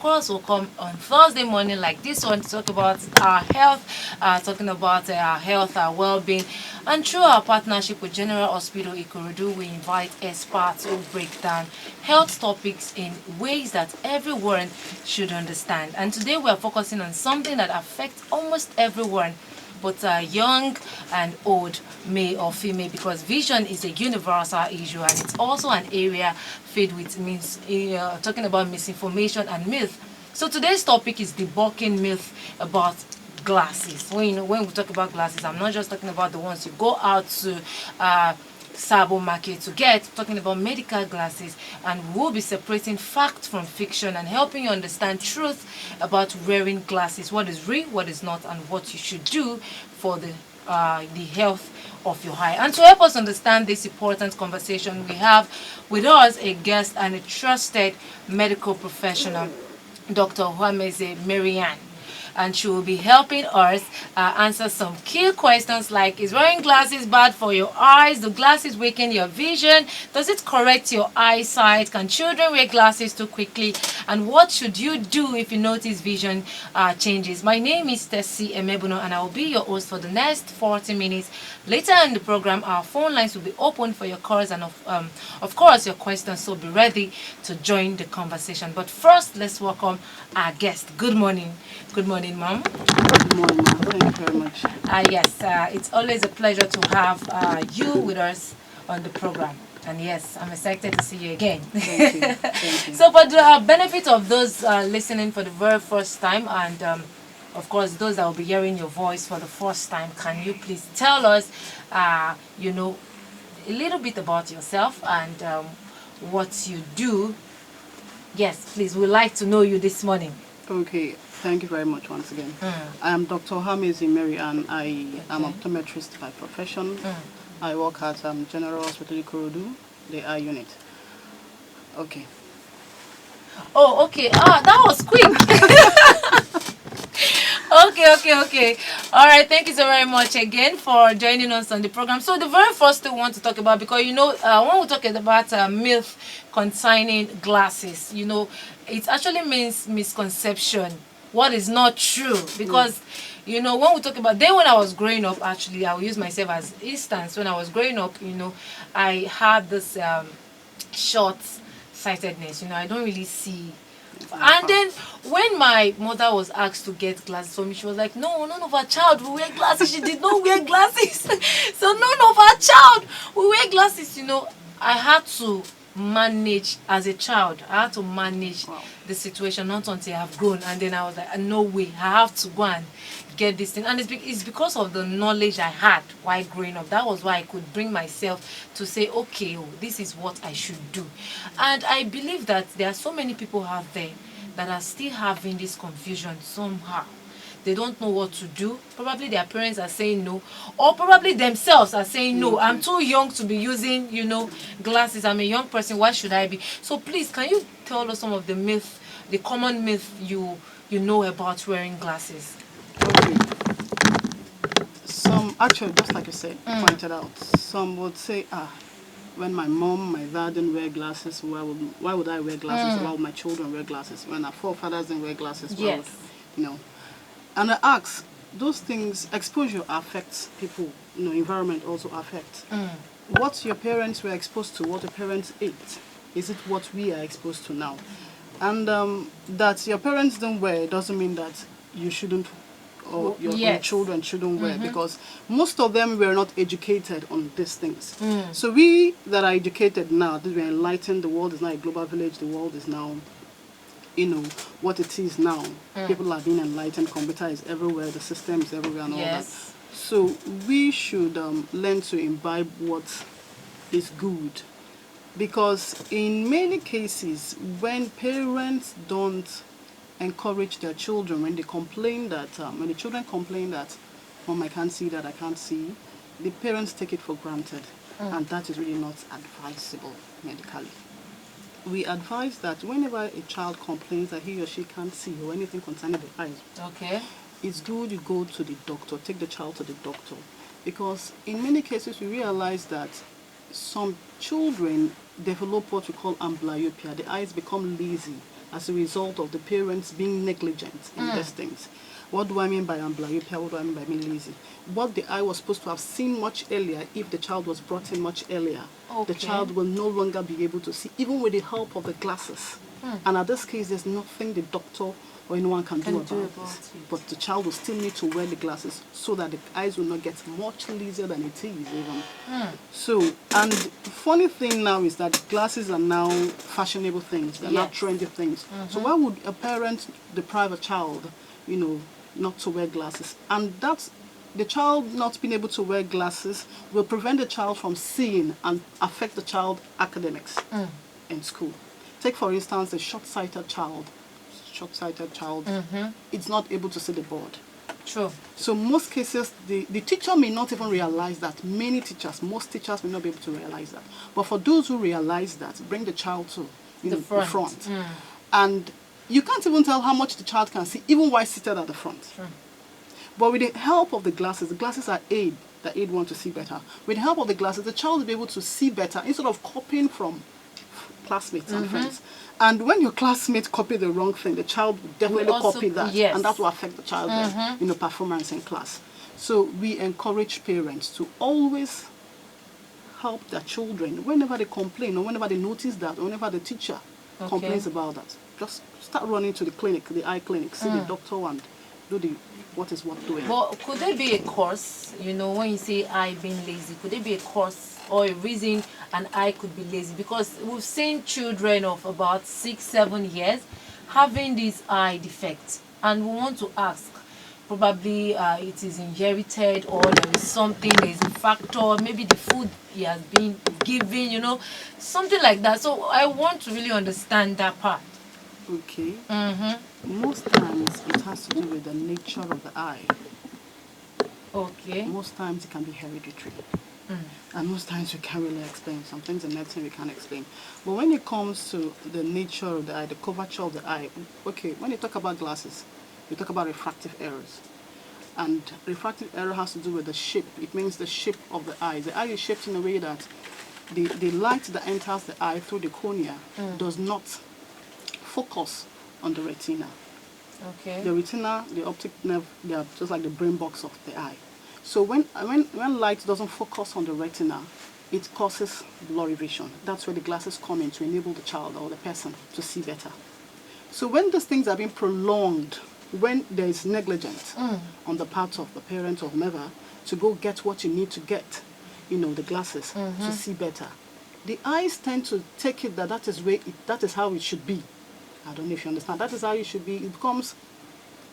course, we'll come on Thursday morning like this one to talk about our health, talking about our health, our well-being. And through our partnership with General Hospital Ikorodu, we invite experts who break down health topics in ways that everyone should understand. And today we are focusing on something that affects almost everyone, but young and old, male or female, because vision is a universal issue and it's also an area filled with talking about misinformation and myth. So today's topic is debunking myth about glasses. When we talk about glasses, I'm not just talking about the ones you go out to Sabo market to get, talking about medical glasses, and we'll be separating fact from fiction and helping you understand truth about wearing glasses, what is real, what is not, and what you should do for the health of your eye. And to help us understand this important conversation, we have with us a guest and a trusted medical professional, Dr. Huameze Marianne, and she will be helping us answer some key questions like, is wearing glasses bad for your eyes? Do glasses weaken your vision? Does it correct your eyesight? Can children wear glasses too quickly? And what should you do if you notice vision changes? My name is Tessie Emebuno, and I will be your host for the next 40 minutes. Later in the program, our phone lines will be open for your calls and of course your questions, so be ready to join the conversation. But first, let's welcome our guest. Good morning. Good morning, Mom. Good morning, ma'am. Thank you very much. Yes, it's always a pleasure to have you with us on the program. And yes, I'm excited to see you again. Thank you. Thank you. So for the benefit of those listening for the very first time, and of course those that will be hearing your voice for the first time, can you please tell us, a little bit about yourself and what you do? Yes, please, we'd like to know you this morning. Okay, thank you very much once again. I am Dr. Huameze Marianne. I am optometrist by profession. I work at General Hospital Ikorodu, the eye unit. Okay. Oh, okay. That was quick. Okay. All right. Thank you so very much again for joining us on the program. So the very first thing we want to talk about, because when we talk about myth concerning glasses, it actually means misconception. What is not true? Because when we talk about then when I was growing up, actually, I will use myself as instance. When I was growing up, I had this short sightedness. I don't really see. And then when my mother was asked to get glasses for me, she was like, no, none of our child will wear glasses. She did not wear glasses. So none of our child will wear glasses. I had to manage as a child. I had to manage the situation, not until I have grown. And then I was like, no way, I have to go and get this thing. And it's because of the knowledge I had while growing up. That was why I could bring myself to say, okay, this is what I should do. And I believe that there are so many people out there that are still having this confusion somehow. They don't know what to do. Probably their parents are saying no, or probably themselves are saying no. I'm too young to be using, glasses. I'm a young person. Why should I be? So please, can you tell us some of the common myth you know about wearing glasses? Okay. Some, actually, just like you said, pointed out, some would say, when my mom, my dad didn't wear glasses, why would I wear glasses? Why would my children wear glasses? When our forefathers didn't wear glasses, why would. And I ask, those things, exposure affects people, environment also affects. What your parents were exposed to, what your parents ate, is it what we are exposed to now? And that your parents don't wear doesn't mean that you shouldn't, or your children shouldn't wear, because most of them were not educated on these things. So we that are educated now, that we're enlightened, the world is now a global village, the world is now what it is now. People are being enlightened, computer is everywhere, the system is everywhere and all that. So we should learn to imbibe what is good. Because in many cases, when parents don't encourage their children, when they complain that, when the children complain that, Mom, I can't see that, I can't see, the parents take it for granted. And that is really not advisable medically. We advise that whenever a child complains that he or she can't see or anything concerning the eyes, it's good you go to the doctor, take the child to the doctor. Because in many cases we realize that some children, develop what we call amblyopia. The eyes become lazy as a result of the parents being negligent in these things. What do I mean by amblyopia? What do I mean by being lazy? What the eye was supposed to have seen much earlier, if the child was brought in much earlier, the child will no longer be able to see, even with the help of the glasses. And at this case, there's nothing the doctor or anyone can do about this. But the child will still need to wear the glasses so that the eyes will not get much lazier than it is even. So, and the funny thing now is that glasses are now fashionable things. They're not trendy things. So why would a parent deprive a child, you know, not to wear glasses? And that's, the child not being able to wear glasses will prevent the child from seeing and affect the child academics in school. Take for instance a short-sighted child. It's not able to see the board. True. So most cases, the teacher may not even realize that. Most teachers may not be able to realize that. But for those who realize that, bring the child to the front. And you can't even tell how much the child can see, even while seated at the front. But with the help of the glasses are aid, that aid one to see better. With the help of the glasses, the child will be able to see better instead of copying from classmates and friends. And when your classmates copy the wrong thing, the child will definitely copy that, and that will affect the child's performance in class. So we encourage parents to always help their children whenever they complain, or whenever they notice that, or whenever the teacher complains about that. Just start running to the clinic, the eye clinic, see the doctor and do the what is what doing. But could there be a course, you know, when you say eye being lazy, could there be a course or a reason an eye could be lazy? Because we've seen children of about 6-7 years having this eye defect, and we want to ask, probably it is inherited, or there is something, there is a factor, maybe the food he has been given, you know, something like that. So I want to really understand that part. Okay. Most times it has to do with the nature of the eye. Okay. Most times it can be hereditary. And most times we can't really explain. Some things in medicine we can't explain. But when it comes to the nature of the eye, the curvature of the eye, okay, when you talk about glasses, you talk about refractive errors. And refractive error has to do with the shape. It means the shape of the eye. The eye is shaped in a way that the light that enters the eye through the cornea does not focus on the retina. Okay. The retina, the optic nerve, they are just like the brain box of the eye. So when light doesn't focus on the retina, it causes blurry vision. That's where the glasses come in to enable the child or the person to see better. So when these things are being prolonged, when there is negligence on the part of the parent or whomever to go get what you need to get, you know, the glasses to see better, the eyes tend to take it that that is how it should be. I don't know if you understand. That is how it should be. It becomes,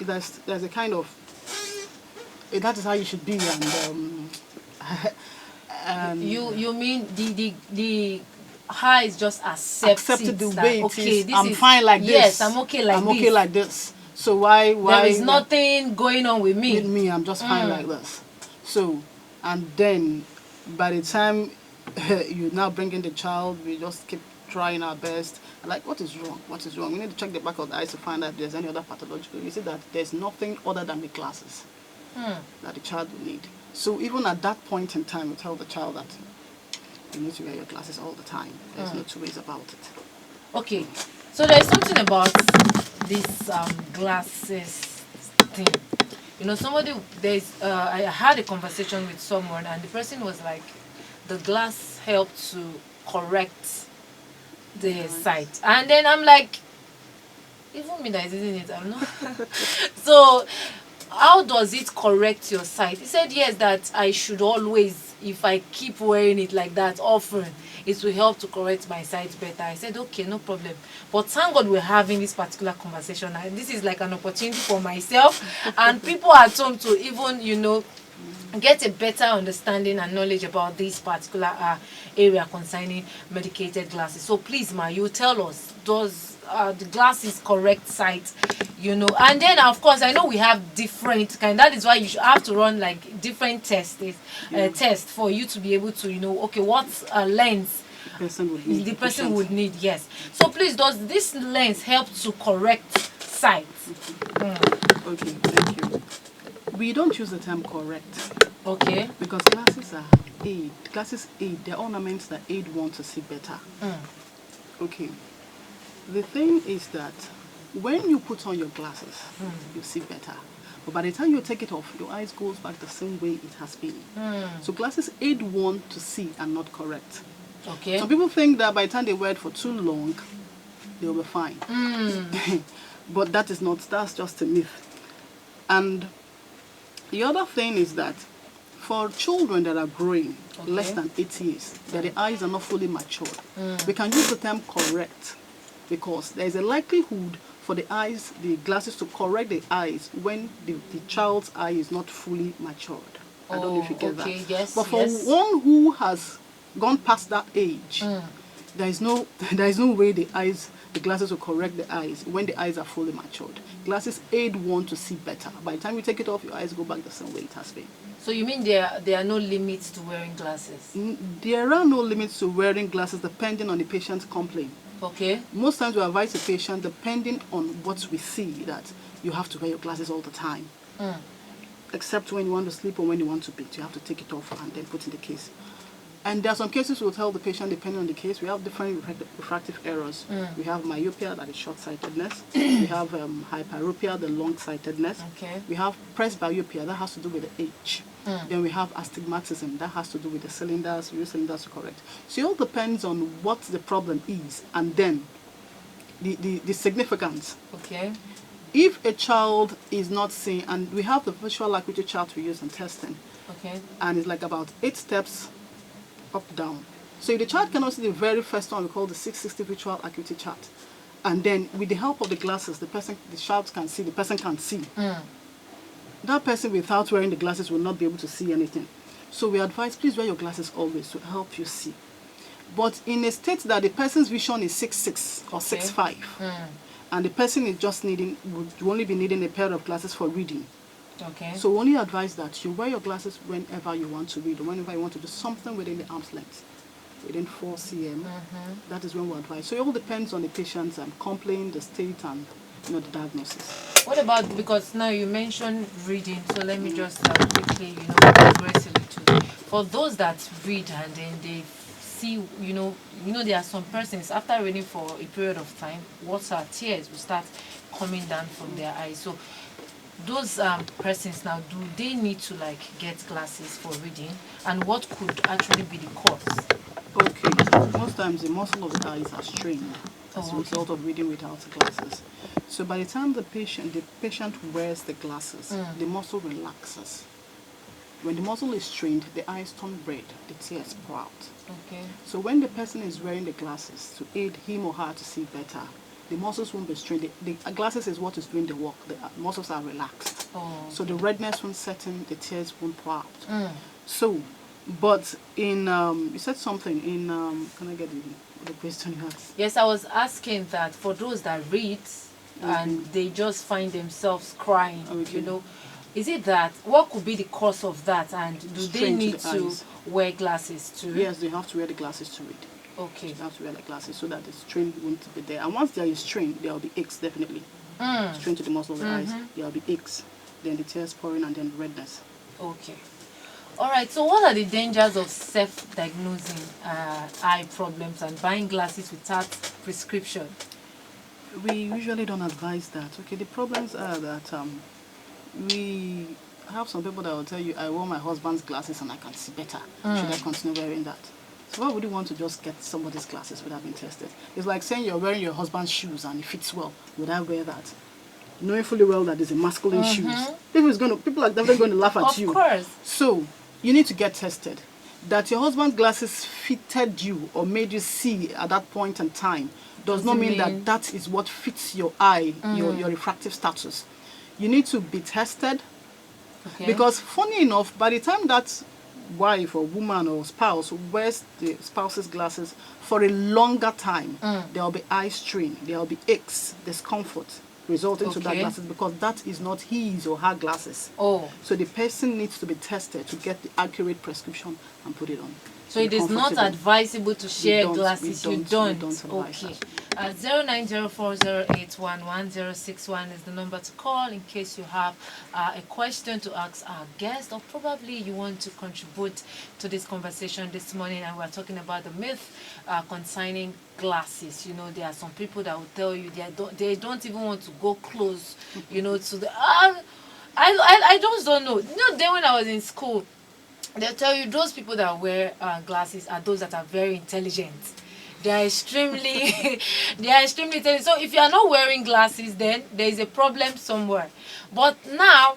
there's a kind of, that is how you should be, and you mean the eyes just accepted the way it is. This I'm is fine like this. Yes, I'm okay like this. I'm okay like this. So why there is nothing going on with me. With me, I'm just fine like this. So, and then by the time you now bring in the child, we just keep trying our best. Like, what is wrong? What is wrong? We need to check the back of the eyes to find out if there's any other pathological. You see that there's nothing other than the glasses that the child will need. So even at that point in time, we tell the child that you need to wear your glasses all the time. There's no two ways about it. Okay, so there's something about this glasses thing. You know, I had a conversation with someone, and the person was like, the glass helped to correct the sight. And then I'm like, even me that is using it, I'm not. So how does it correct your sight? He said yes, that I should always, if I keep wearing it like that often, it will help to correct my sight better. I said okay, no problem. But thank God we're having this particular conversation, and this is like an opportunity for myself and people at home to even, you know, get a better understanding and knowledge about this particular area concerning medicated glasses. So please, Ma, you tell us, does the glasses correct sight, you know? And then of course I know we have different kind. That is why you should have to run like different tests for you to be able to, you know, okay, what lens the person would need. Yes. So please, does this lens help to correct sight? Okay, thank you. We don't use the term correct. Okay. Because glasses are aid. Glasses aid. They're ornaments that aid one to see better. Okay. The thing is that when you put on your glasses, you see better. But by the time you take it off, your eyes goes back the same way it has been. So glasses aid one to see and not correct. Okay. Some people think that by the time they wear it for too long, they'll be fine. But that's just a myth. And the other thing is that for children that are growing less than 8 years, that the eyes are not fully matured, we can use the term correct, because there is a likelihood for the eyes, the glasses to correct the eyes when the child's eye is not fully matured. I don't know if you get that. Yes, but for one who has gone past that age, there is no way the glasses will correct the eyes when the eyes are fully matured. Glasses aid one to see better. By the time you take it off, your eyes go back the same way it has been. So you mean there are no limits to wearing glasses? There are no limits to wearing glasses depending on the patient's complaint. Okay. Most times we advise the patient, depending on what we see, that you have to wear your glasses all the time. Except when you want to sleep or when you want to beat, you have to take it off and then put in the case. And there are some cases we'll tell the patient, depending on the case, we have different refractive errors. We have myopia, that is short-sightedness. We have hyperopia, the long-sightedness. Okay. We have presbyopia, that has to do with the age. Then we have astigmatism, that has to do with the cylinders, we use cylinders to correct. So it all depends on what the problem is, and then the significance. Okay. If a child is not seeing, and we have the visual acuity chart we use in testing, Okay. and it's like about 8 steps up down. So if the child cannot see the very first one, we call the 660 visual acuity chart, and then with the help of the glasses, the child can see, the person can see. That person without wearing the glasses will not be able to see anything. So we advise, please wear your glasses always to help you see. But in a state that the person's vision is 6'6" or 6'5", and the person is just would only be needing a pair of glasses for reading. Okay. So we only advise that you wear your glasses whenever you want to read, or whenever you want to do something within the arm's length, within 4 cm. That is when we advise. So it all depends on the patient's complaint, the state, and the diagnosis. What about, because now you mentioned reading, so let me just quickly, progress a little. For those that read and then they see, there are some persons, after reading for a period of time, tears will start coming down from their eyes. So those persons now, do they need to get glasses for reading, and what could actually be the cause? Okay, most times the muscle of the eyes are strained as a result of reading without glasses. So by the time the patient wears the glasses, the muscle relaxes. When the muscle is strained, the eyes turn red, the tears pour out. Okay. So when the person is wearing the glasses to aid him or her to see better, the muscles won't be strained. The glasses is what is doing the work. The muscles are relaxed. So the redness won't set in, the tears won't pour out. So, but in, you said something in, can I get the question you asked? Yes, I was asking that for those that read and they just find themselves crying, is it that, what could be the cause of that, and do they need to wear glasses too? Yes, they have to wear the glasses to read. Okay. You have to wear the glasses so that the strain won't be there. And once there is strain, there will be aches, definitely. Strain to the muscle of the eyes, there will be aches, then the tears pouring, and then redness. Okay. All right, so what are the dangers of self-diagnosing eye problems and buying glasses without prescription? We usually don't advise that. Okay, the problems are that we have some people that will tell you, I wore my husband's glasses and I can see better. Should I continue wearing that? So why would you want to just get somebody's glasses without being tested? It's like saying you're wearing your husband's shoes and it fits well. Would I wear that? Knowing fully well that it's a masculine shoes. People are definitely going to laugh at you. Of course. So you need to get tested. That your husband's glasses fitted you or made you see at that point in time does not mean that is what fits your eye, your refractive status. You need to be tested. Okay. Because funny enough, by the time that wife or woman or spouse wears the spouse's glasses for a longer time, there will be eye strain, there will be aches, discomfort resulting to that glasses, because that is not his or her glasses. So the person needs to be tested to get the accurate prescription and put it on. So it is not advisable to share glasses. You don't. Advise Okay. that. 0904081161 is the number to call in case you have a question to ask our guest, or probably you want to contribute to this conversation this morning. And we're talking about the myth concerning glasses. You know, there are some people that will tell you they don't even want to go close, you know, to the. I just don't know. You know, then when I was in school, they'll tell you those people that wear glasses are those that are very intelligent. They are extremely they are extremely intelligent. So if you are not wearing glasses, then there is a problem somewhere. But now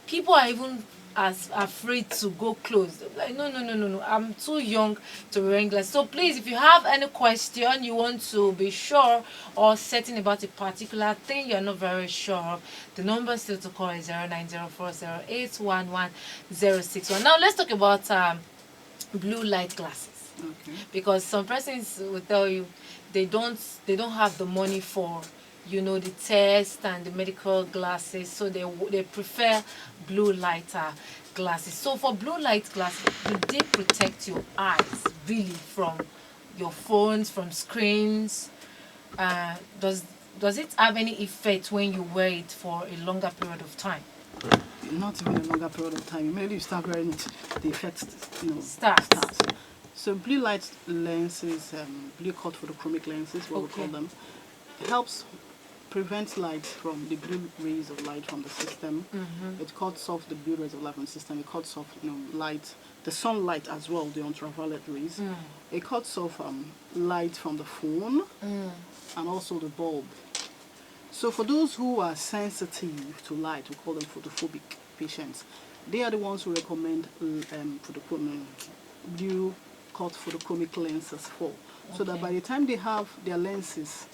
people are even as afraid to go close. Like, no, I'm too young to wear glasses. So please, if you have any question you want to be sure or certain about a particular thing you're not very sure of, the number still to call is 0904081161. Now let's talk about blue light glasses. Okay. Because some persons will tell you they don't have the money for, you know, the test and the medical glasses, so they prefer blue light glasses. So for blue light glasses, do they protect your eyes really from your phones, from screens? Does it have any effect when you wear it for a longer period of time? Not even a longer period of time. Immediately you start wearing it, the effect, Starts. So blue light lenses, blue cut photochromic lenses, what we call them, helps prevent light from the blue rays of light from the system. It cuts off the blue rays of light from the system. It cuts off, light, the sunlight as well, the ultraviolet rays. It cuts off light from the phone and also the bulb. So for those who are sensitive to light, we call them photophobic patients. They are the ones who recommend blue cut photochromic lenses for. So that by the time they have their lenses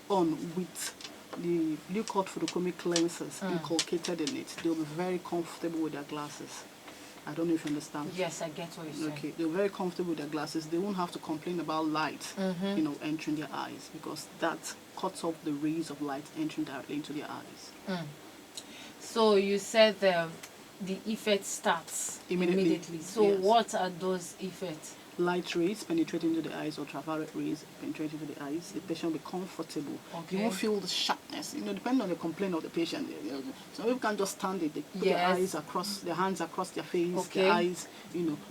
on with the blue cut photochromic lenses inculcated in it, they'll be very comfortable with their glasses. I don't know if you understand. Yes, I get what you're saying. Okay, they're very comfortable with their glasses. They won't have to complain about light, entering their eyes, because that cuts off the rays of light entering directly into their eyes. So you said the effect starts immediately. So yes. What are those effects? Light rays penetrate into the eyes, ultraviolet rays penetrate into the eyes. The patient will be comfortable. Okay. You won't feel the sharpness. Depending on the complaint of the patient. Some people can just stand it. They put their eyes across, their hands across their face, their eyes,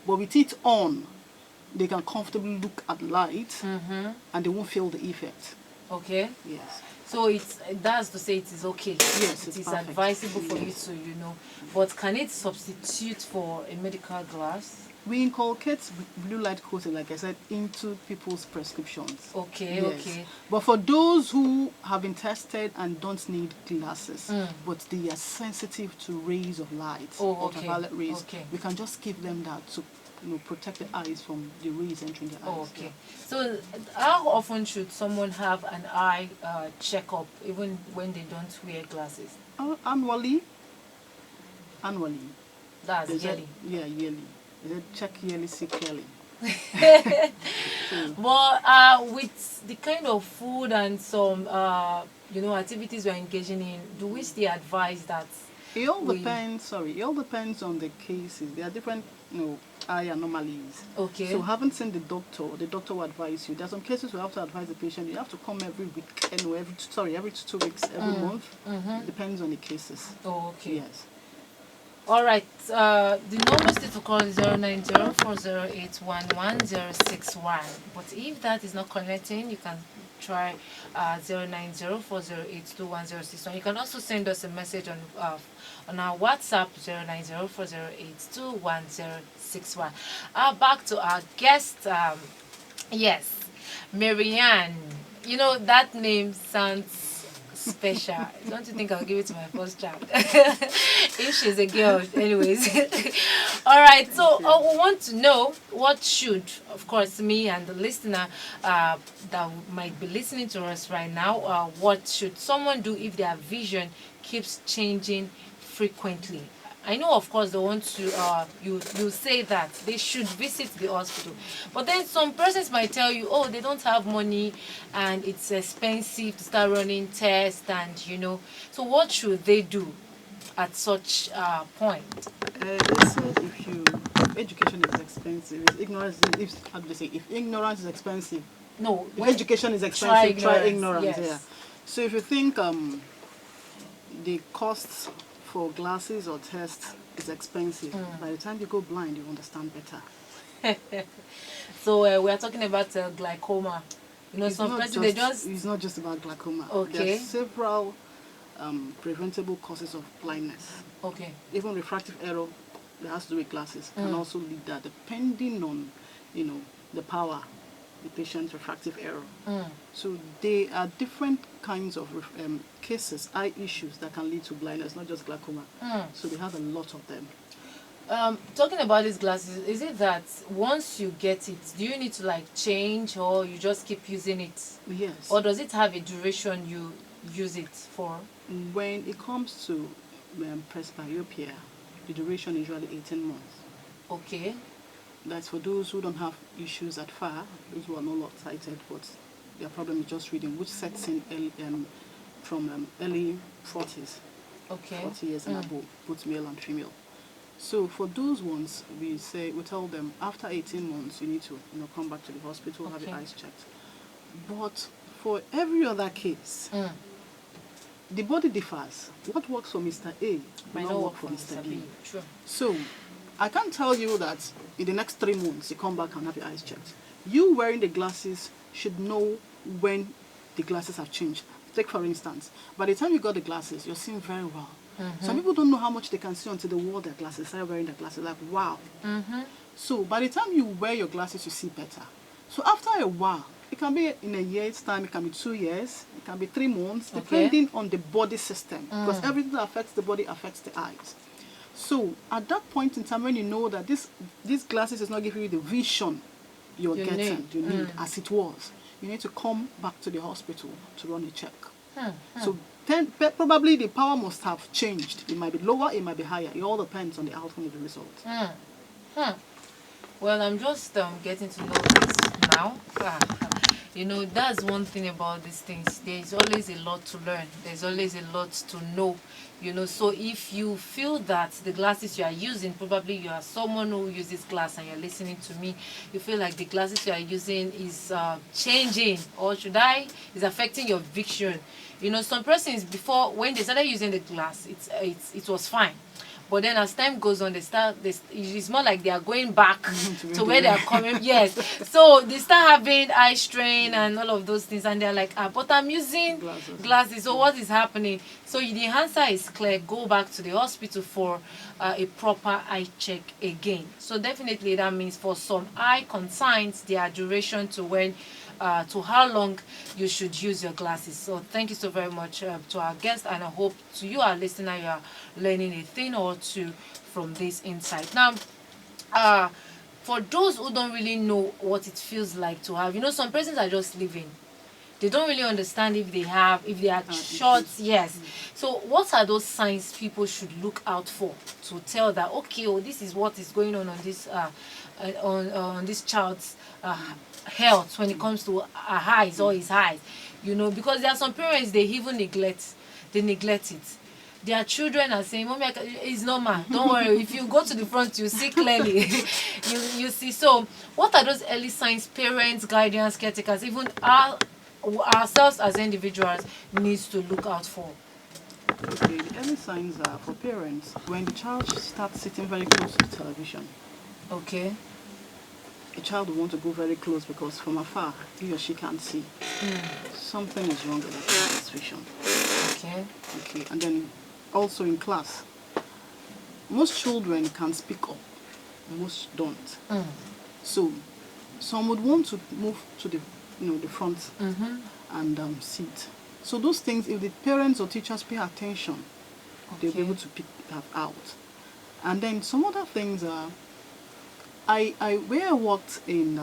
But with it on, they can comfortably look at light and they won't feel the effect. Okay. Yes. So that's to say it is okay. Yes, it is perfect. advisable for you to, But can it substitute for a medical glass? We inculcate blue light coating, like I said, into people's prescriptions. Okay, yes. okay. But for those who have been tested and don't need glasses, but they are sensitive to rays of light, ultraviolet rays, we can just give them that to protect the eyes from the rays entering the eyes. Okay. So how often should someone have an eye checkup, even when they don't wear glasses? Annually. That's yearly. Yeah, yearly. Check yearly, see yearly. But with the kind of food and some activities we're engaging in, do we still advise that? It all depends. It all depends on the cases. There are different, eye anomalies. Okay. So having seen the doctor will advise you. There are some cases we have to advise the patient. You have to come every week, every 2 weeks, every month. It depends on the cases. Oh, okay. Yes. All right. The number still to call is 09040811061. But if that is not connecting, you can try 09040821061. You can also send us a message on our WhatsApp 09040821061. Back to our guest. Yes, Marianne. That name sounds special. Don't you think I'll give it to my first child? If she's a girl, anyways. All right, so we want to know what should, of course, me and the listener that might be listening to us right now, what should someone do if their vision keeps changing frequently? I know, of course, they want to, you say that they should visit the hospital. But then some persons might tell you, oh, they don't have money and it's expensive to start running tests and, So what should they do? at such point? They said if education is expensive, if ignorance, if how do they say, if ignorance is expensive, No, if when education is try expensive, try ignorance. ignorance. Yes. Yeah. So if you think the costs for glasses or tests is expensive, by the time you go blind, you understand better. So we are talking about glaucoma. You know, It's some not person they just just it's not just about glaucoma. There okay, are several preventable causes of blindness. okay. Even refractive error that has to do with glasses can also lead that, depending on, the power, the patient's refractive error. So there are different kinds of cases, eye issues that can lead to blindness, not just glaucoma. So they have a lot of them. Talking about these glasses, is it that once you get it, do you need to like change or you just keep using it? Yes. Or does it have a duration you use it for? When it comes to presbyopia, the duration is usually 18 months. Okay. That's for those who don't have issues at far, those who are not sighted, but their problem is just reading, which sets in from early 40s, Okay. 40 years and above, both male and female. So for those ones, we tell them after 18 months, you need to come back to the hospital, have your eyes checked. But for every other case, the body differs. What works for Mr. A Might will not work for Mr. B. True. So I can't tell you that in the next 3 months you come back and have your eyes checked. You wearing the glasses should know when the glasses have changed. Take for instance, by the time you got the glasses, you're seeing very well. Some people don't know how much they can see until they wore their glasses, start wearing their glasses, like wow. So by the time you wear your glasses, you see better. So after a while, it can be in a year's time, it can be 2 years, it can be 3 months, depending on the body system. Because everything that affects the body affects the eyes. So at that point in time, when you know that these glasses is not giving you the vision you need as it was, you need to come back to the hospital to run a check. So then probably the power must have changed. It might be lower, it might be higher. It all depends on the outcome of the result. Well, I'm just getting to know this now. That's one thing about these things. There's always a lot to learn. There's always a lot to know. So if you feel that the glasses you are using, probably you are someone who uses glass and you're listening to me, you feel like the glasses you are using is changing, or is affecting your vision. Some persons before, when they started using the glass, it was fine. But then as time goes on, it's more like they are going back to where they are coming. Yes. So they start having eye strain and all of those things. And they're like, but I'm using glasses. So what is happening? So the answer is clear. Go back to the hospital for a proper eye check again. So definitely that means for some eye concerns, their duration to when to how long you should use your glasses. So thank you so very much to our guest, and I hope to you, our listener, you are learning a thing or two from this insight. Now, for those who don't really know what it feels like to have, some persons are just living. They don't really understand if they are short. Yes. So what are those signs people should look out for to tell that, okay, this is what is going on this on this child's health when it comes to her eyes or his eyes, because there are some parents, they even neglect it. Their children are saying, "Mommy, it's normal. Don't worry. If you go to the front, you see clearly." you see. So, what are those early signs parents, guardians, caretakers, even ourselves as individuals needs to look out for? Okay, the early signs are for parents when the child starts sitting very close to the television. Okay. A child will want to go very close because from afar, he or she can't see. Something is wrong with the child's vision. Okay, and then also in class, most children can speak up, most don't. So some would want to move to the front and sit. So those things, if the parents or teachers pay attention, they'll be able to pick that out. And then some other things are, where I worked in,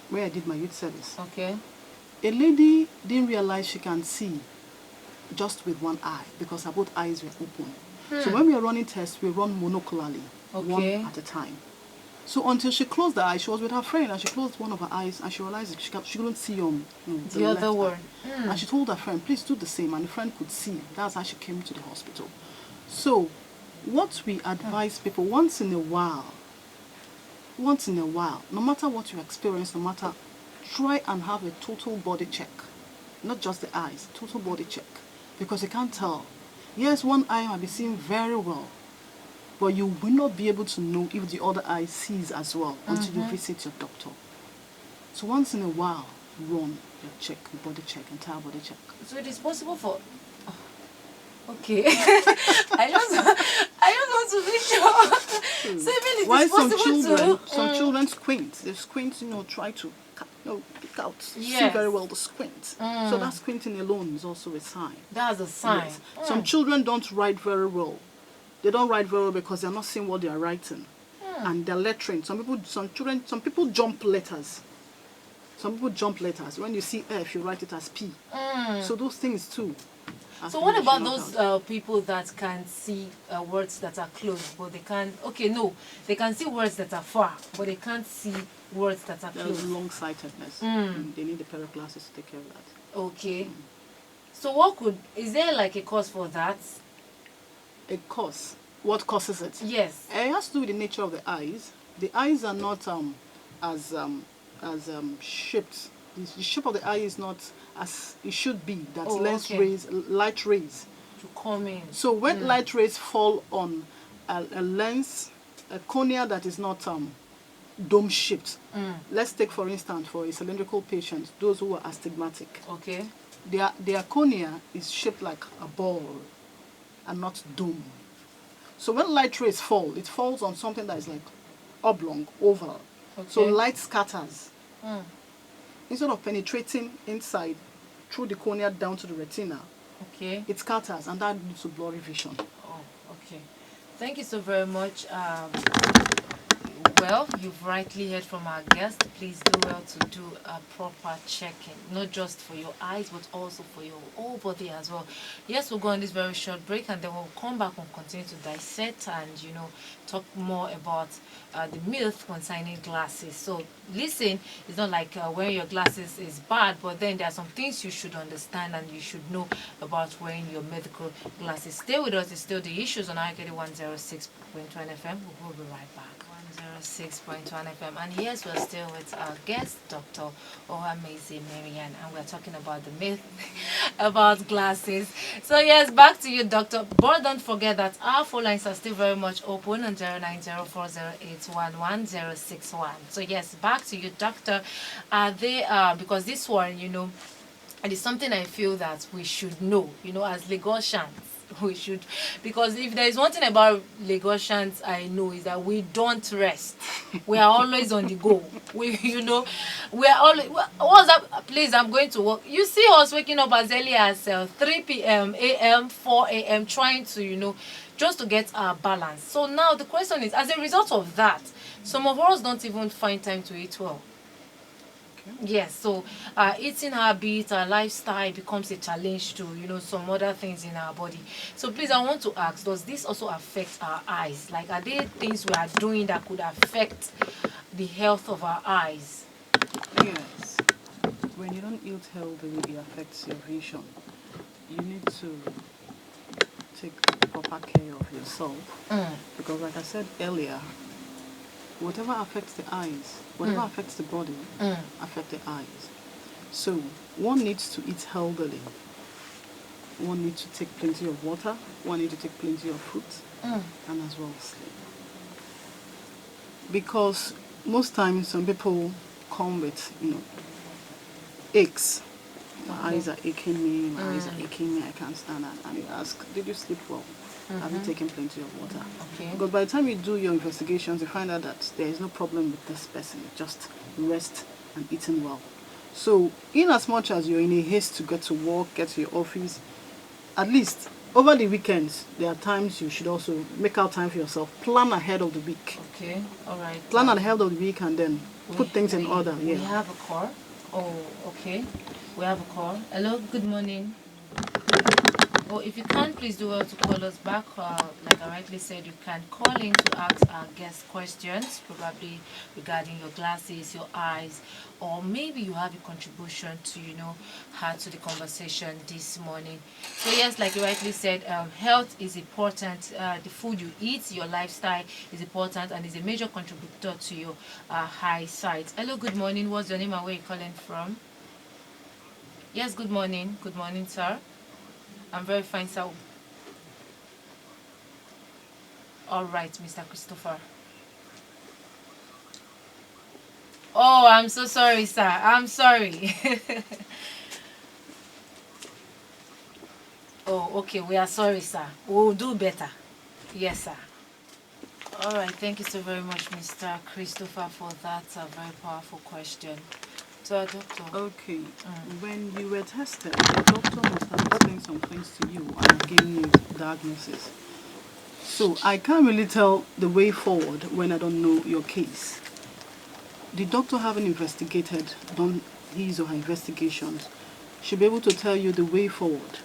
where I did my youth service. Okay. A lady didn't realize she can see just with one eye because her both eyes were open. So when we are running tests, we run monocularly, one at a time. So until she closed the eye, she was with her friend and she closed one of her eyes and she realized she couldn't see the other one. And she told her friend, please do the same, and the friend could see. That's how she came to the hospital. So, what we advise people once in a while, no matter what you experience, no matter, try and have a total body check. Not just the eyes, total body check. Because you can't tell. Yes, one eye might be seeing very well, but you will not be able to know if the other eye sees as well until you visit your doctor. So once in a while, run your check, body check, entire body check. So it is possible for... Okay. I just want to be sure. So even it Why is possible some children squint. They squint, try to pick out, see very well the squint. So that squinting alone is also a sign. That's a sign. Yes. Some children don't write very well. They don't write very well because they're not seeing what they are writing. And they're lettering. Some people jump letters. Some people jump letters. When you see F, you write it as P. So those things too. So what about those people that can see words that are close, but they can't... Okay, no. They can see words that are far, but they can't see words that are close. There's long-sightedness. They need a pair of glasses to take care of that. Okay. So is there like a cause for that? A cause? What causes it? Yes. It has to do with the nature of the eyes. The eyes are not as shaped. The shape of the eye is not as it should be. That's light rays to come in. So when light rays fall on a lens, a cornea that is not dome shaped. Let's take for instance for a cylindrical patient, those who are astigmatic. Okay. Their cornea is shaped like a ball and not dome. So when light rays fall, it falls on something that is like oblong, oval. Okay. So light scatters. Instead of penetrating inside through the cornea down to the retina, it scatters, and that leads to blurry vision. Oh, okay. Thank you so very much. Well, you've rightly heard from our guest. Please do well to do a proper checking, not just for your eyes, but also for your whole body as well. Yes, we'll go on this very short break, and then we'll come back and continue to dissect and, talk more about the myth concerning glasses. So listen, it's not like wearing your glasses is bad, but then there are some things you should understand and you should know about wearing your medical glasses. Stay with us. It's still The Issues on IKD 106.1 FM. We'll be right back. 106.1 FM, and yes, we're still with our guest, Dr. Ohameze Marian, and we're talking about the myth about glasses. So yes, back to you, Doctor. But don't forget that our phone lines are still very much open on 09040811061. So yes, back to you, Doctor. Because this one, it is something I feel that we should know, as Lagosians. We should, because if there is one thing about Lagosians I know is that we don't rest. We are always on the go. We are always, what's that place I'm going to work? You see us waking up as early as 3 p.m., a.m., 4 a.m. trying to, just to get our balance. So now the question is, as a result of that, some of us don't even find time to eat well. Yes, so eating habits, our lifestyle becomes a challenge to, some other things in our body. So please, I want to ask, does this also affect our eyes? Like, are there things we are doing that could affect the health of our eyes? Yes. When you don't eat healthily, it affects your vision. You need to take proper care of yourself. Because like I said earlier, whatever affects the eyes, whatever affects the body, affects the eyes. So one needs to eat healthily. One needs to take plenty of water. One needs to take plenty of fruit, and as well sleep. Because most times some people come with, aches. My eyes are aching me. My eyes are aching me. I can't stand that. And you ask, did you sleep well? Have you taken plenty of water? Okay. Because by the time you do your investigations, you find out that there is no problem with this person. Just rest and eating well. So, in as much as you're in a haste to get to work, get to your office, at least over the weekends, there are times you should also make out time for yourself. Plan ahead of the week. Okay, all right. Plan ahead of the week and then put things in order. We have a call. Oh, okay. We have a call. Hello, good morning. But if you can, please do well to call us back. Like I rightly said, you can call in to ask our guest questions, probably regarding your glasses, your eyes, or maybe you have a contribution to, add to the conversation this morning. So yes, like you rightly said, health is important. The food you eat, your lifestyle is important and is a major contributor to your eyesight. Hello, good morning. What's your name and where you calling from? Yes, good morning. Good morning, sir. I'm very fine, sir. All right, Mr. Christopher. Oh, I'm so sorry, sir. I'm sorry. Oh, okay. We are sorry, sir. We'll do better. Yes, sir. All right. Thank you so very much, Mr. Christopher, for that very powerful question. So, doctor. Okay. When you were tested, the doctor must have explained some things to you and given you diagnosis. So I can't really tell the way forward when I don't know your case. The doctor, having investigated, done his or her investigations, should be able to tell you the way forward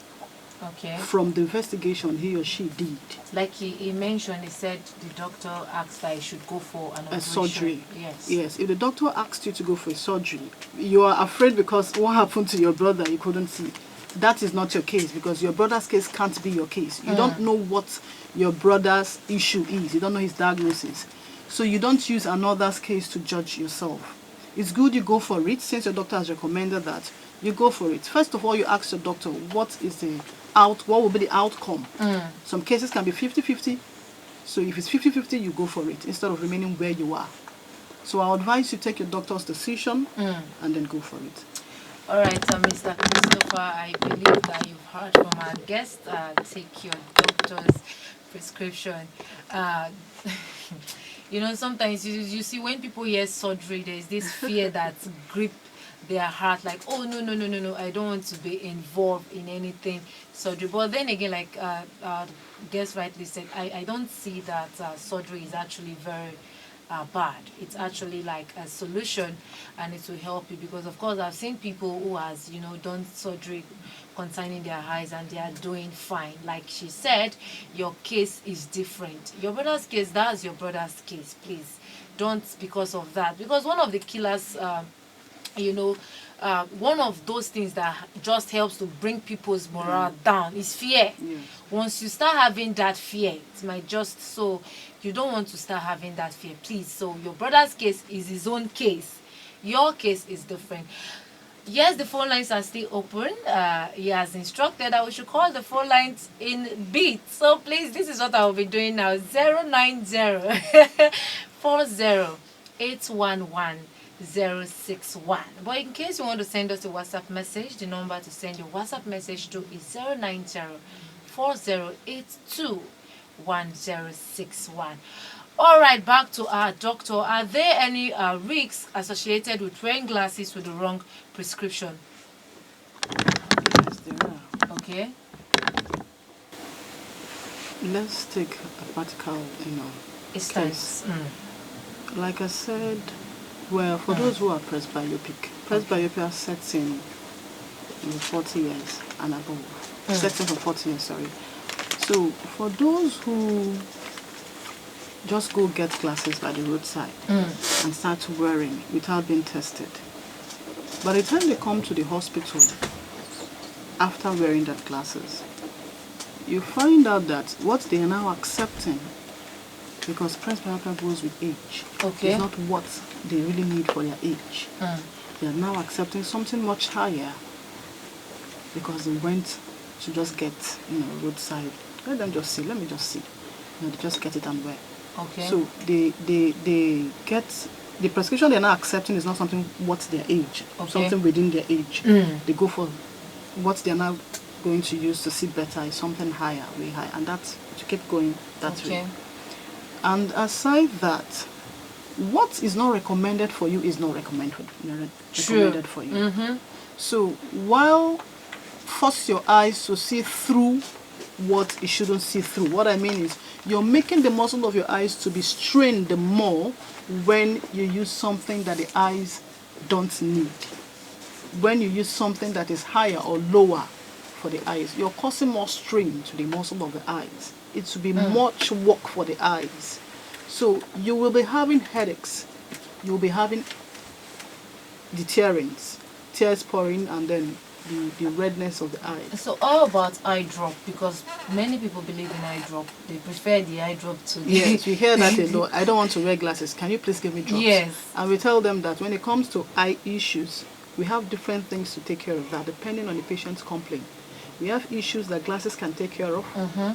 Okay. from the investigation he or she did. Like he mentioned, he said the doctor asked that he should go for an operation. Surgery. Yes. Yes. If the doctor asked you to go for a surgery, you are afraid because what happened to your brother you couldn't see. That is not your case because your brother's case can't be your case. You don't know what your brother's issue is. You don't know his diagnosis. So you don't use another's case to judge yourself. It's good you go for it since your doctor has recommended that. You go for it. First of all, you ask your doctor what will be the outcome. Some cases can be 50-50. So if it's 50-50, you go for it instead of remaining where you are. So I advise you take your doctor's decision and then go for it. All right, Mr. Christopher, I believe that you've heard from our guest. Take your doctor's prescription. Sometimes you see when people hear surgery, there's this fear that grip their heart, like, oh, no, I don't want to be involved in anything surgery. But then again, like guest rightly said, I don't see that surgery is actually very bad. It's actually like a solution and it will help you because of course I've seen people who has done surgery concerning their eyes and they are doing fine. Like she said, your case is different. Your brother's case, that's your brother's case. Please don't, because of that, because one of the killers one of those things that just helps to bring people's morale down is fear. Once you start having that fear, it might just, so you don't want to start having that fear, please. So your brother's case is his own case, your case is different. Yes, the phone lines are still open. He has instructed that we should call the phone lines in beats. So please, this is what I will be doing now. 090 40 811 061. But in case you want to send us a WhatsApp message, the number to send your WhatsApp message to is 090 4082 1061. All right, back to our doctor. Are there any risks associated with wearing glasses with the wrong prescription? Yes, there are. Okay. Let's take a practical, case. Like I said, well, for those who are presbyopia sets in 40 years and above. Sets in for 40 years, sorry. So for those who just go get glasses by the roadside and start wearing without being tested, by the time they come to the hospital after wearing that glasses, you find out that what they are now accepting, because presbyopia goes with age, is not what they really need for their age. They are now accepting something much higher because they went to just get, roadside. Let me just see. They just get it and wear. Okay. So they get, the prescription they're now accepting is not something what's their age, something within their age. They go for what they're now going to use to see better is something higher, way higher, and that's to keep going that way. And aside that, what is not recommended for you is not recommended for you. So while force your eyes to see through what it shouldn't see through, what I mean is you're making the muscle of your eyes to be strained more when you use something that the eyes don't need. When you use something that is higher or lower for the eyes. You're causing more strain to the muscle of the eyes. It will be much work for the eyes. So you will be having headaches. You will be having the tearings, tears pouring, and then the redness of the eyes. So how about eye drop? Because many people believe in eye drop. They prefer the eye drop to the... Yes, we hear that a lot. I don't want to wear glasses. Can you please give me drops? Yes. And we tell them that when it comes to eye issues, we have different things to take care of that depending on the patient's complaint. We have issues that glasses can take care of.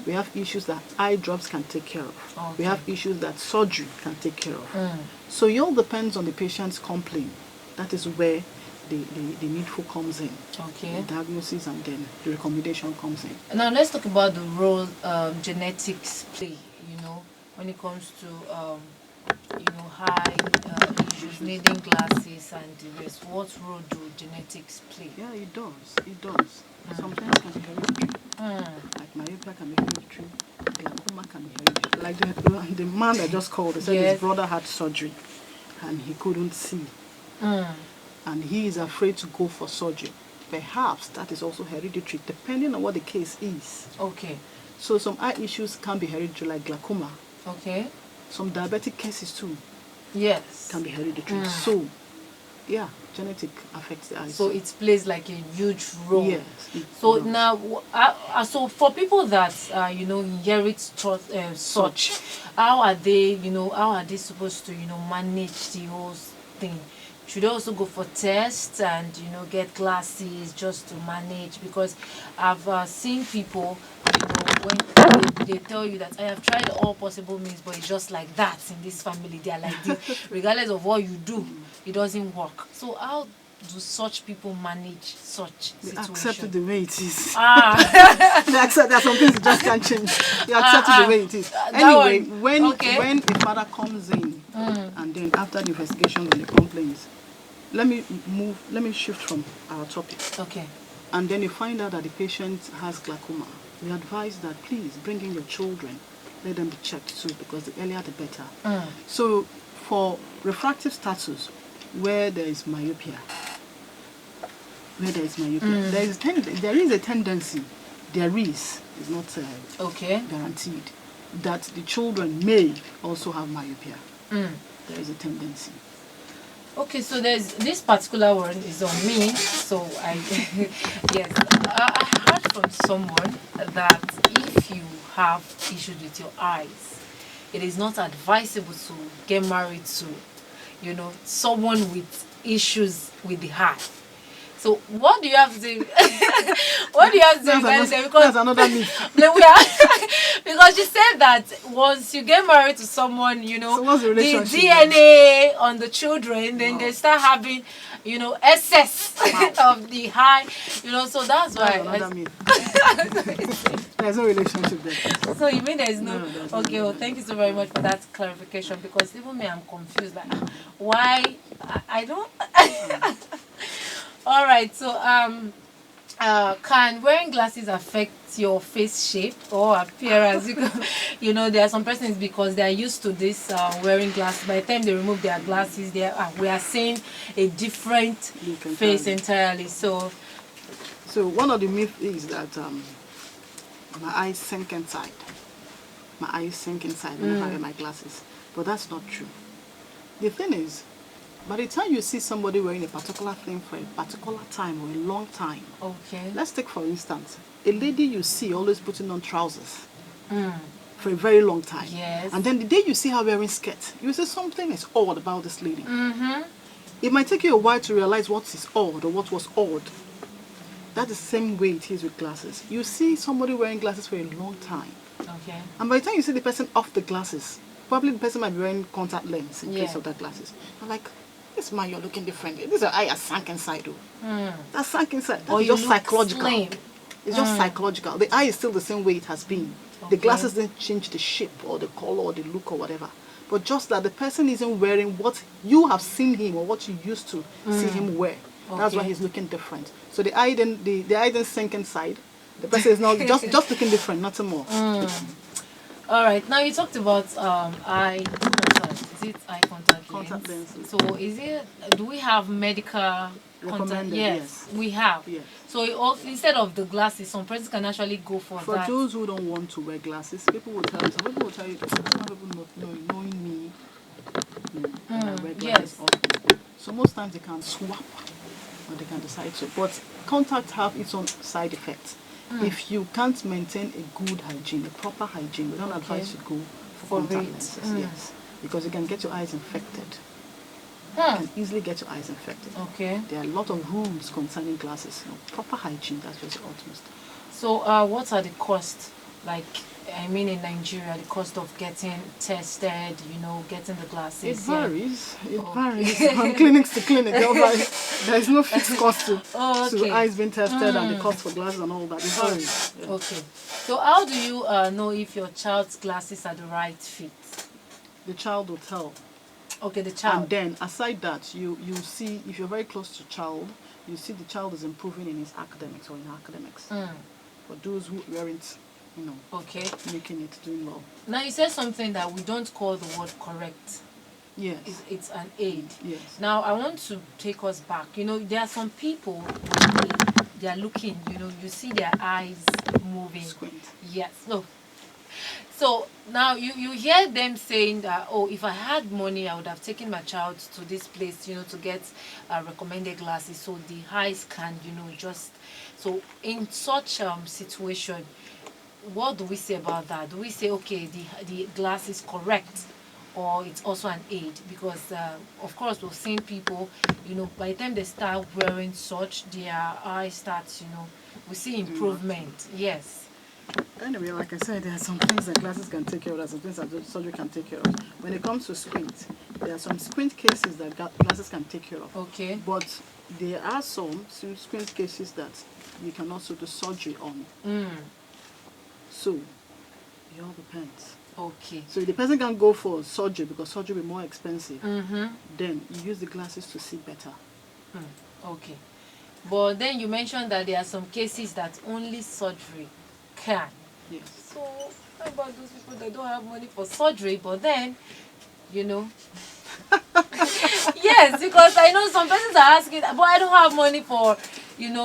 We have issues that eye drops can take care of. Okay. We have issues that surgery can take care of. So it all depends on the patient's complaint. That is where the needful comes in. Okay. The diagnosis and then the recommendation comes in. Now let's talk about the role genetics play, when it comes to high issues, needing glasses and the rest. What role do genetics play? Yeah, it does. It does. Sometimes it can be hereditary. Like myopia can be hereditary. Glaucoma can be hereditary. Like the man that just called, he said his brother had surgery and he couldn't see. And he is afraid to go for surgery. Perhaps that is also hereditary, depending on what the case is. Okay. So some eye issues can be hereditary, like glaucoma. Okay. Some diabetic cases too Yes. can be hereditary. So, yeah, genetic affects the eyes. So it plays like a huge role. Yes. So now, so for people that inherit such, how are they supposed to manage the whole thing? Should they also go for tests and get glasses just to manage? Because I've seen people when they tell you that I have tried all possible means, but it's just like that in this family. They are like this, regardless of what you do, it doesn't work. So how do such people manage such They situation? accept it the way it is. They accept there are some things you just can't change. They accept it the way it is. Anyway, when a father comes in and then after the investigation on the complaints, let me shift from our topic. Okay. And then you find out that the patient has glaucoma. We advise that please bring in your children. Let them be checked too, because the earlier the better. So for refractive status, where there is myopia, there is a tendency, it's not guaranteed, that the children may also have myopia. There is a tendency. Okay, so there's this particular one is on me. So I heard from someone that if you have issues with your eyes, it is not advisable to get married to, someone with issues with the eye. So what do you have to do? What do you have to do regarding them? Because that's another myth. Because she said that once you get married to someone, so what's the relationship DNA on the children, then they start having, excess of the high, so that's why. Another myth. There's no relationship there. So you mean there's no okay, well, thank you so very much for that clarification, because even me, I'm confused. Like, why? I don't... All right, so can wearing glasses affect your face shape or appearance? There are some persons, because they are used to this wearing glasses. By the time they remove their glasses, we are seeing a different face entirely. So one of the myths is that my eyes sink inside. My eyes sink inside whenever I wear my glasses, but that's not true. The thing is, by the time you see somebody wearing a particular thing for a particular time or a long time, let's take for instance, a lady you see always putting on trousers for a very long time. Yes. And then the day you see her wearing skirt, you say something is odd about this lady. It might take you a while to realize what is odd or what was odd. That's the same way it is with glasses. You see somebody wearing glasses for a long time. Okay. And by the time you see the person off the glasses, probably the person might be wearing contact lens in place of that glasses. I'm like, this man, you're looking different. This eye is sunk inside, though. That's sunk inside. That's just psychological. Slim. It's just psychological. The eye is still the same way it has been. The glasses didn't change the shape or the color or the look or whatever. But just that the person isn't wearing what you have seen him or what you used to see him wear. That's why he's looking different. So the eye didn't sink inside. The person is now just looking different, nothing more. All right. Now you talked about eye contact. Is it eye contact lens? Lenses. So do we have medical recommended. Yes, we have. Yes. So instead of the glasses, some persons can actually go for For that. those who don't want to wear glasses, people will tell you. Some people will tell you. I don't want people not knowing me. And I wear glasses yes. often. So most times they can swap, or they can decide to. But contacts have its own side effects. If you can't maintain a good hygiene, a proper hygiene, we don't advise you go for contact lenses. Yes, because you can get your eyes infected. You can easily get your eyes infected. Okay. There are a lot of rules concerning glasses. Proper hygiene, that's just the utmost. So what are the costs? Like, I mean, in Nigeria, the cost of getting tested, getting the glasses. It varies. It varies from clinics to clinic. There is no fixed cost to eyes being tested and the cost for glasses and all that. It varies. Yeah. Okay. So how do you know if your child's glasses are the right fit? The child will tell. Okay, the child. And then, aside that, you see, if you're very close to the child, you see the child is improving in his academics or in her academics. For those who weren't, okay, making it, doing well. Now, you said something that we don't call the word correct. Yes. It's an aid. Yes. Now, I want to take us back. There are some people, they are looking, you see their eyes moving. Squint. Yes. No. So now you hear them saying that, oh, if I had money, I would have taken my child to this place, to get recommended glasses so the eyes can, just. So in such situation, what do we say about that? Do we say, okay, the glass is correct, or it's also an aid? Because of course we've seen people, by the time they start wearing such, their eyes starts, we see improvement. Yes. Anyway, like I said, there are some things that glasses can take care of, there are some things that surgery can take care of. When it comes to squint, there are some squint cases that glasses can take care of. Okay. But there are some squint cases that you can also do surgery on. So, it all depends. Okay. So if the person can go for surgery because surgery will be more expensive, then you use the glasses to see better. Okay. But then you mentioned that there are some cases that only surgery can. Yes. So how about those people that don't have money for surgery, but then, yes, because I know some persons are asking, but I don't have money for,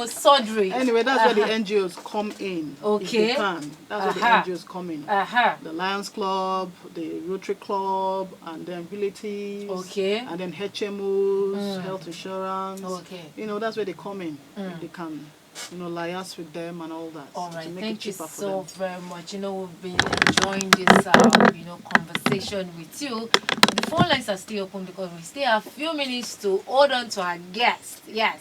surgery. Anyway, that's where the NGOs come in. Okay. If they can. That's where the NGOs come in. The Lions Club, the Rotary Club, and then relatives. Okay. And then HMOs, health insurance. Okay. That's where they come in. If they can, liaise with them and all that. All right. To make Thank it you cheaper so for them. very much. We've been enjoying this, conversation with you. The phone lines are still open because we still have a few minutes to hold on to our guest. Yes.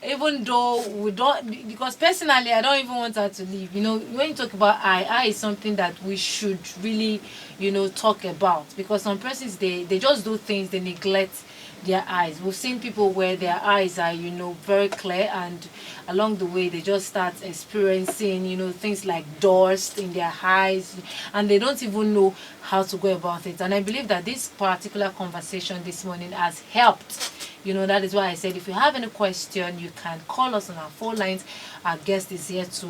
Even though we don't, because personally, I don't even want her to leave. When you talk about eye is something that we should really, talk about, because some persons, they just do things, they neglect their eyes. We've seen people where their eyes are, very clear, and along the way they just start experiencing, things like dust in their eyes, and they don't even know how to go about it. And I believe that this particular conversation this morning has helped. That is why I said if you have any question, you can call us on our phone lines. Our guest is here to,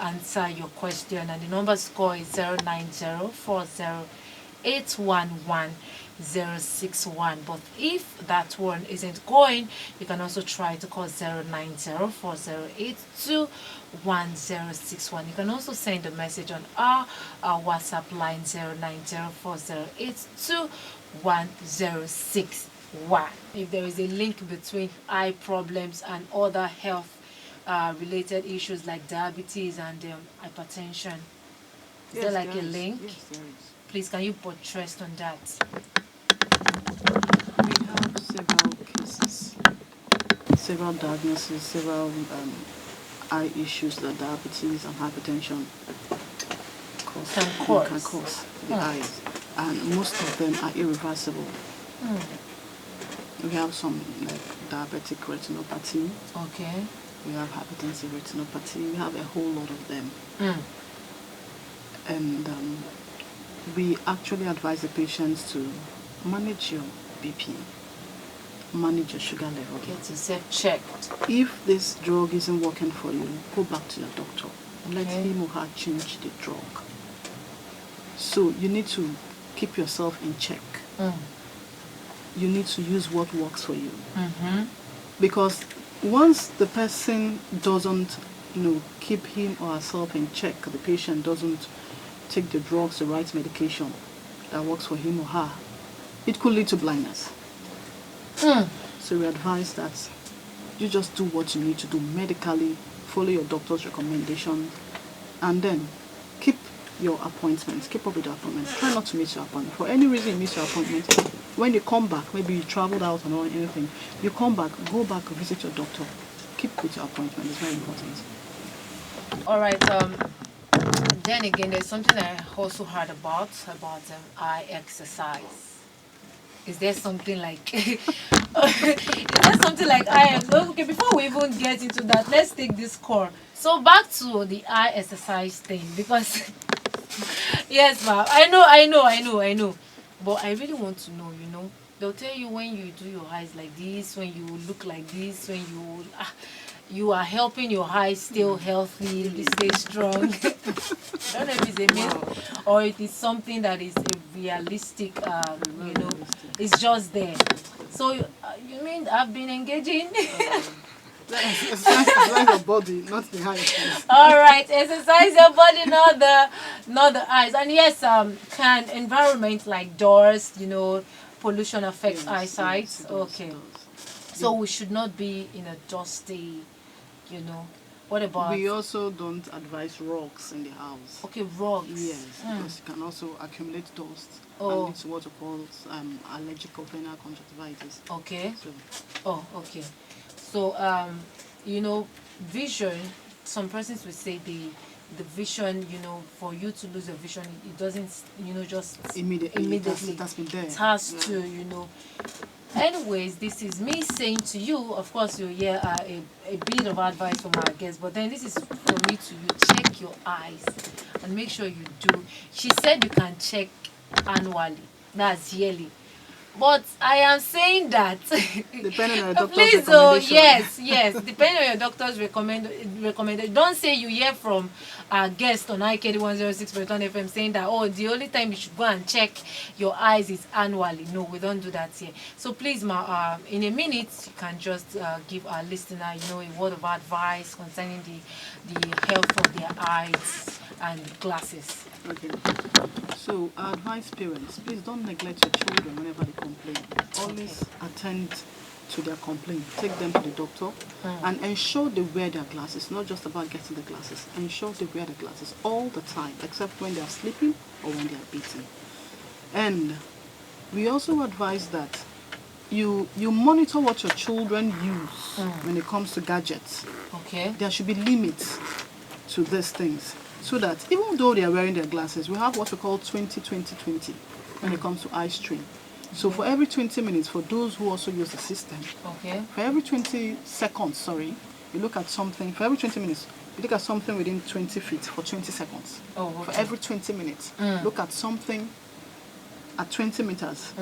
answer your question, and the number to call is 09040811061. But if that one isn't going, you can also try to call 09040821061. You can also send a message on our WhatsApp line 09040821061. If there is a link between eye problems and other health related issues like diabetes and hypertension, is there like a link? Yes, there is. Please, can you buttress on that? We have several cases, several diagnoses, several eye issues that diabetes and hypertension can cause the eyes, and most of them are irreversible. We have some like diabetic retinopathy. Okay. We have hypertensive retinopathy. We have a whole lot of them. And we actually advise the patients to manage your BP, manage your sugar level. Get yourself checked. If this drug isn't working for you, go back to your doctor. Let him or her change the drug. So you need to keep yourself in check. You need to use what works for you. Because once the person doesn't, keep him or herself in check, the patient doesn't take the drugs, the right medication that works for him or her, it could lead to blindness. So we advise that you just do what you need to do medically, follow your doctor's recommendations, and then keep your appointments, keep up with your appointments. Try not to miss your appointment. For any reason you miss your appointment, when you come back, maybe you traveled out or anything, you come back, go back and visit your doctor. Keep with your appointment, it's very important. All right. Then again, there's something I also heard about eye exercise. Is there something like is there something like eye? Okay, before we even get into that, let's take this core. So back to the eye exercise thing, because yes, ma'am. I know. But I really want to know, They'll tell you when you do your eyes like this, when you look like this, when you are helping your eyes still healthy, they stay strong. I don't know if it's a myth or it is something that is a realistic, it's just there. So you mean I've been engaging? Exercise your body, not the eyes. All right, exercise your body, not the eyes. And yes, can environment like doors, pollution affect Yes, eyesight? yes, it does, Okay, it does. so we should not be in a dusty, What about? We also don't advise rocks in the house. Okay, rugs. Yes, because it can also accumulate dust Oh. and lead to what we call allergic or venal conjunctivitis. Okay. So, Oh, okay. So, vision. Some persons will say the vision, for you to lose your vision, it doesn't, just immediately. It immediately. has been there. It has Yeah. to. Anyways, this is me saying to you. Of course, you hear a bit of advice from our guests, but then this is for me to you. Check your eyes and make sure you do. She said you can check annually. That's yearly. But I am saying that Depending on your doctor's please, recommendation. yes, depending on your doctor's recommended. Don't say you hear from a guest on IKD 106.1 FM saying that the only time you should go and check your eyes is annually. No, we don't do that here. So please, in a minute, you can just give our listener, a word of advice concerning the health of their eyes and glasses. Okay. So, I advise parents, please don't neglect your children whenever they complain. Always attend to their complaint. Take them to the doctor and ensure they wear their glasses. Not just about getting the glasses. Ensure they wear the glasses all the time, except when they are sleeping or when they are eating. And we also advise that you monitor what your children use when it comes to gadgets. Okay. There should be limits to these things, so that even though they are wearing their glasses, we have what we call 20-20-20 when it comes to eye strain. So for every 20 minutes, for those who also use the system, Okay. for every 20 seconds, you look at something, for every 20 minutes, you look at something within 20 feet for 20 seconds. Oh, okay. For every 20 minutes, look at something at 20 meters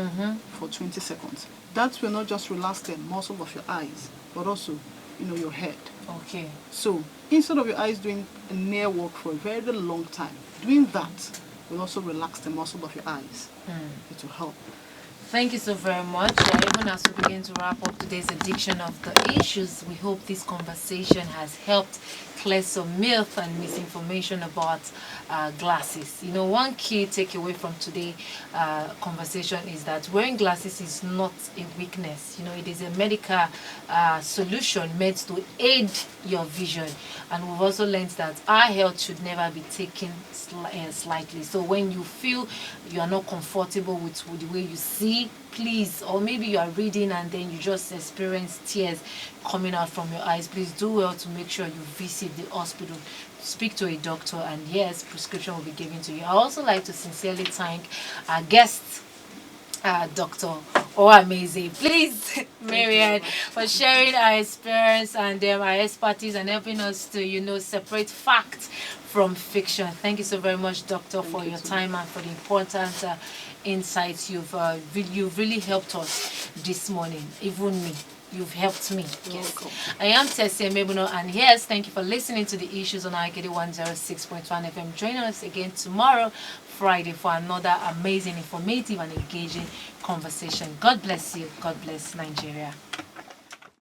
for 20 seconds. That will not just relax the muscle of your eyes, but also, your head. Okay. So instead of your eyes doing a near work for a very long time, doing that will also relax the muscle of your eyes. It will help. Thank you so very much. Even as we begin to wrap up today's edition of The Issues, we hope this conversation has helped clear some myth and misinformation about glasses. One key takeaway from today's conversation is that wearing glasses is not a weakness. It is a medical solution meant to aid your vision. And we've also learned that eye health should never be taken slightly. So when you feel you are not comfortable with the way you see, please, or maybe you are reading and then you just experience tears coming out from your eyes, please do well to make sure you visit the hospital, speak to a doctor, and yes, prescription will be given to you. I also like to sincerely thank our guest, Dr. Amazing. Please, Marian, for sharing our experience and our expertise and helping us to, separate fact from fiction. Thank you so very much, Doctor, for your time and for the important insights. You've really helped us this morning, even me. You've helped me. Yes. I am Tessie Mebuno, and yes, thank you for listening to The Issues on IKD 106.1 FM. Join us again tomorrow, Friday, for another amazing, informative, and engaging conversation. God bless you. God bless Nigeria.